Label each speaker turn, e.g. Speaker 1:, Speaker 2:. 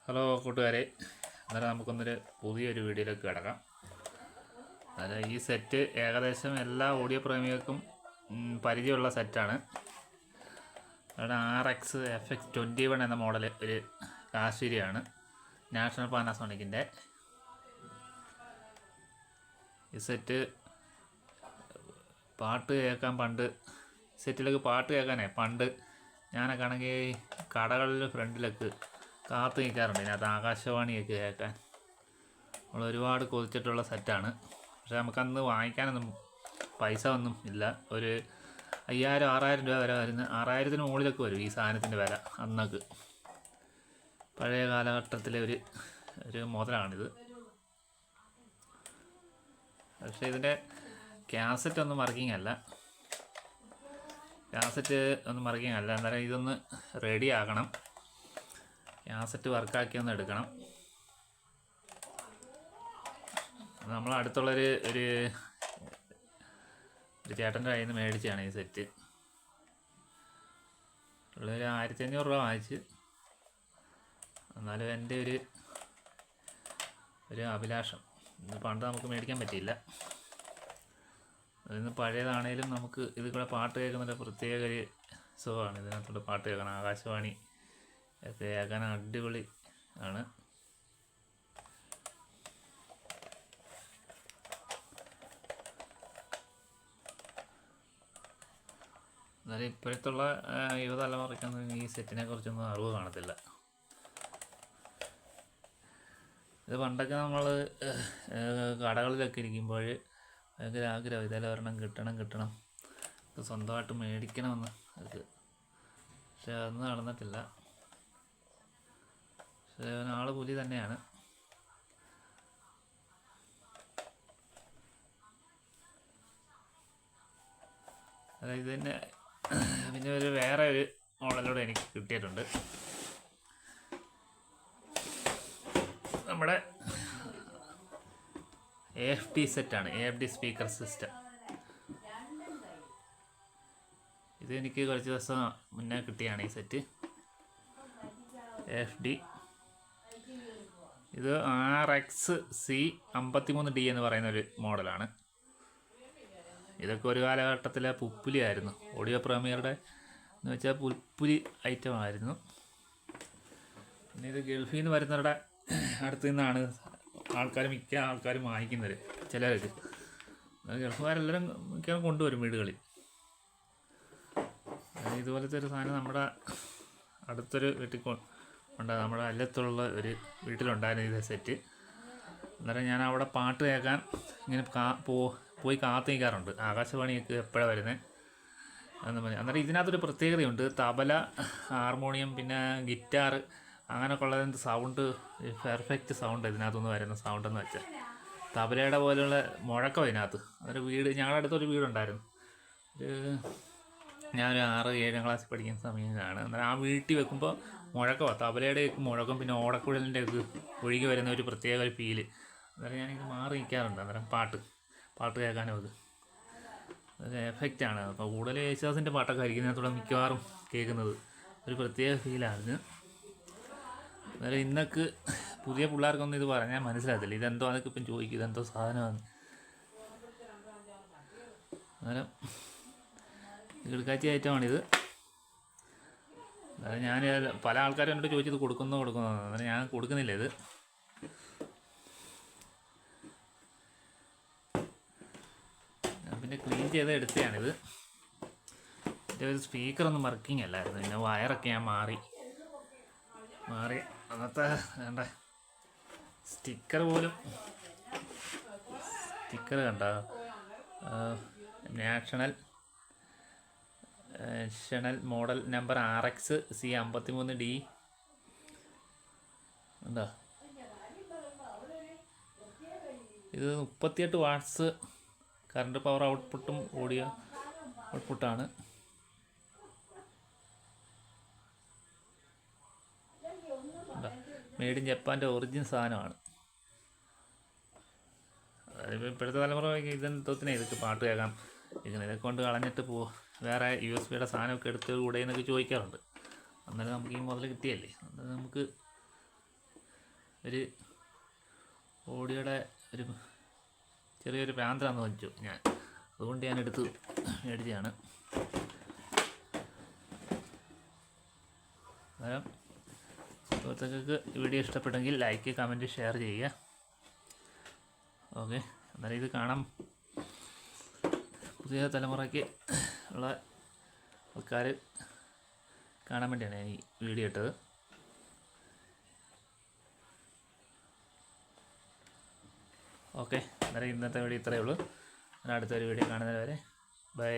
Speaker 1: Hello കൂട്ടുകാരെ, അന്നേരം നമുക്കൊന്നൊരു പുതിയൊരു വീഡിയോയിലേക്ക് കിടക്കാം. അതായത് ഈ സെറ്റ് ഏകദേശം എല്ലാ ഓഡിയോ പ്രേമികൾക്കും പരിചയമുള്ള സെറ്റാണ്. അവിടെ RX FX21 എന്ന മോഡൽ ഒരു കാശ്മീരിയാണ്, നാഷണൽ പാനാസോണിക്കിൻ്റെ. ഈ സെറ്റ് പാട്ട് കേൾക്കാൻ സെറ്റിലേക്ക് പാട്ട് കേൾക്കാനേ പണ്ട് ഞാനൊക്കെ ആണെങ്കിൽ കടകളിൽ ഫ്രണ്ടിലേക്ക് കാത്തു നിൽക്കാറുണ്ട്. ഇതിനകത്ത് ആകാശവാണിയൊക്കെ കേൾക്കാൻ നമ്മൾ ഒരുപാട് കൊതിച്ചിട്ടുള്ള സെറ്റാണ്. പക്ഷേ നമുക്കന്ന് വാങ്ങിക്കാനൊന്നും പൈസ ഒന്നും ഇല്ല. ഒരു 5000-6000 രൂപ വരെ വരുന്ന, 6000-ന് മുകളിലൊക്കെ വരും ഈ സാധനത്തിൻ്റെ വില അന്നൊക്കെ. പഴയ കാലഘട്ടത്തിലെ ഒരു മുതലാണിത്. പക്ഷേ ഇതിൻ്റെ കാസറ്റ് ഒന്നും വർക്കിംഗ് അല്ല. അന്നേരം ഇതൊന്ന് റെഡി ആക്കണം. കാസറ്റ് വർക്കാക്കി ഒന്ന് എടുക്കണം. നമ്മൾ അടുത്തുള്ളൊരു ചേട്ടൻ്റെ കയ്യിൽ നിന്ന് മേടിച്ചാണ് ഈ സെറ്റ്. ഉള്ളൊരു 1500 രൂപ വാങ്ങിച്ച്. എന്നാലും എൻ്റെ ഒരു അഭിലാഷം, ഇന്ന് പണ്ട് നമുക്ക് മേടിക്കാൻ പറ്റിയില്ല. അതിന്ന് പഴയതാണേലും നമുക്ക് ഇതിൽ കൂടെ പാട്ട് കേൾക്കുന്നൊരു പ്രത്യേക ഒരു സുഖമാണ്. ഇതിനകത്തോട്ട് പാട്ട് കേൾക്കണം. ആകാശവാണി ഒക്കെ കേൾക്കാൻ അടിപൊളി ആണ്. എന്നാലും ഇപ്പോഴത്തുള്ള യുവതലമുറയ്ക്കൊന്നും ഈ സെറ്റിനെ കുറിച്ചൊന്നും അറിവ് കാണത്തില്ല. ഇത് പണ്ടൊക്കെ നമ്മൾ കടകളിലൊക്കെ ഇരിക്കുമ്പോൾ ഭയങ്കര ആഗ്രഹം, ഇതെല്ലാം ഒരെണ്ണം കിട്ടണം, സ്വന്തമായിട്ട് മേടിക്കണമെന്ന് അത്. പക്ഷെ അതൊന്നും നടന്നിട്ടില്ല. പക്ഷേ ആൾ പുലി തന്നെയാണ്. അതായത് തന്നെ പിന്നെ വേറെ ഒരു മോഡലൂടെ എനിക്ക് കിട്ടിയിട്ടുണ്ട്. നമ്മുടെ AFD സെറ്റാണ്, AFD സ്പീക്കർ സിസ്റ്റം. ഇത് എനിക്ക് കുറച്ച് ദിവസം മുന്നേ കിട്ടിയാണ് ഈ സെറ്റ്. AFD ഇത് RXC53D എന്ന് പറയുന്നൊരു മോഡലാണ്. ഇതൊക്കെ ഒരു കാലഘട്ടത്തിലെ പുപ്പുലിയായിരുന്നു, ഓഡിയോ പ്രേമികളുടെ എന്ന് വെച്ചാൽ പുൽപ്പുലി ഐറ്റമായിരുന്നു. പിന്നെ ഇത് ഗൾഫിൽ നിന്ന് വരുന്നവരുടെ അടുത്ത് നിന്നാണ് മിക്ക ആൾക്കാരും വാങ്ങിക്കുന്നത്. ചിലർക്ക് ഗൾഫുകാരെല്ലാവരും മിക്കവാറും കൊണ്ടുവരും വീടുകളിൽ. ഇതുപോലത്തെ ഒരു സാധനം നമ്മുടെ അടുത്തൊരു വീട്ടിൽ നമ്മുടെ അല്ലത്തുള്ള ഒരു വീട്ടിലുണ്ടായിരുന്നു ഇത് സെറ്റ്. അന്നേരം ഞാൻ അവിടെ പാട്ട് കേൾക്കാൻ ഇങ്ങനെ പോയി കാത്തു നിൽക്കാറുണ്ട്. ആകാശവാണിയൊക്കെ എപ്പോഴാണ് വരുന്നത് എന്ന് പറഞ്ഞു. അന്നേരം ഇതിനകത്തൊരു പ്രത്യേകതയുണ്ട്. തബല, ഹാർമോണിയം, പിന്നെ ഗിറ്റാർ, അങ്ങനെയൊക്കെ ഉള്ളതിൻ്റെ സൗണ്ട് പെർഫെക്റ്റ് സൗണ്ട് ഇതിനകത്തുനിന്ന് വരുന്ന സൗണ്ടെന്ന് വെച്ചാൽ തബലയുടെ പോലെയുള്ള മുഴക്കം ഇതിനകത്ത്. ഞങ്ങളുടെ അടുത്തൊരു വീടുണ്ടായിരുന്നു. ഞാനൊരു 6-7 ക്ലാസ്സിൽ പഠിക്കുന്ന സമയത്താണ്. അന്നേരം ആ വീട്ടിൽ വെക്കുമ്പോൾ മുഴക്കമാണ്, തബലയുടെ മുഴക്കം, പിന്നെ ഓടക്കുഴലിൻ്റെ ഒക്കെ ഒഴുകി വരുന്ന ഒരു പ്രത്യേക ഒരു ഫീല്. അന്നേരം ഞാനിത് മാറി നിൽക്കാറുണ്ട്. അന്നേരം പാട്ട് കേൾക്കാനും അത് എഫക്റ്റാണ്. അപ്പോൾ കൂടുതൽ യേശുദാസിൻ്റെ പാട്ടൊക്കെ ആയിരിക്കും ഇതിനകത്തൂടെ മിക്കവാറും കേൾക്കുന്നത്. ഒരു പ്രത്യേക ഫീലാണ്. അന്നേരം ഇന്നൊക്കെ പുതിയ പിള്ളേർക്കൊന്നും ഇത് പറഞ്ഞാൽ മനസ്സിലാകത്തില്ല. ഇതെന്തോ അതൊക്കെ ഇപ്പം ചോദിക്കും, ഇതെന്തോ സാധനമാണ്. അന്നേരം കിടക്കാച്ചി ഐറ്റമാണിത്. അതായത് ഞാൻ പല ആൾക്കാരും എന്നോട് ചോദിച്ചത് കൊടുക്കുന്നു. അന്നേരം ഞാൻ കൊടുക്കുന്നില്ല. ഇത് ഞാൻ പിന്നെ ക്ലീൻ ചെയ്ത് എടുത്തതാണിത്. ഇതിൻ്റെ ഒരു സ്പീക്കറൊന്നും വർക്കിംഗ് അല്ലായിരുന്നു. പിന്നെ വയറൊക്കെ ഞാൻ മാറി അന്നത്തെ വേണ്ട സ്റ്റിക്കർ കണ്ട നാഷണൽ മോഡൽ നമ്പർ RXC53D എന്താ ഇത് 38 വാട്ട്സ് കറണ്ട് പവർ ഔട്ട്പുട്ടും ഓഡിയോ ഔട്ട്പുട്ടാണ്. മെയ്ഡ് ഇൻ ജപ്പാൻ്റെ ഒറിജിനൽ സാധനമാണ്. അതായത് ഇപ്പോഴത്തെ തലമുറ ഇതെന്തോത്തിനെ ഇതൊക്കെ പാട്ട് കേൾക്കാം ഇതൊക്കെ കൊണ്ട് കളഞ്ഞിട്ട് വേറെ USB-യുടെ സാധനമൊക്കെ എടുത്ത് കൂടെ എന്നൊക്കെ ചോദിക്കാറുണ്ട്. അന്നേരം നമുക്ക് ഈ മുതൽ കിട്ടിയല്ലേ, അന്നേരം നമുക്ക് ഒരു ഓഡിയോയുടെ ഒരു ചെറിയൊരു ഭ്രാന്താന്ന് വെച്ചു ഞാൻ, അതുകൊണ്ട് ഞാൻ എടുത്ത് മേടിച്ചതാണ്. അന്നേരം സുഹൃത്തുക്കൾക്ക് വീഡിയോ ഇഷ്ടപ്പെട്ടെങ്കിൽ ലൈക്ക്, കമൻറ്റ്, ഷെയർ ചെയ്യുക. ഓക്കെ, അന്നേരം ഇത് കാണാം, പുതിയ തലമുറയ്ക്ക് ഉള്ള ആൾക്കാർ കാണാൻ വേണ്ടിയാണ് ഞാൻ ഈ വീഡിയോ ഇട്ടത്. ഓക്കെ, അന്നേരം ഇന്നത്തെ വീഡിയോ ഇത്രയേ ഉള്ളൂ. അടുത്തൊരു വീഡിയോ കാണുന്നവരെ ബൈ.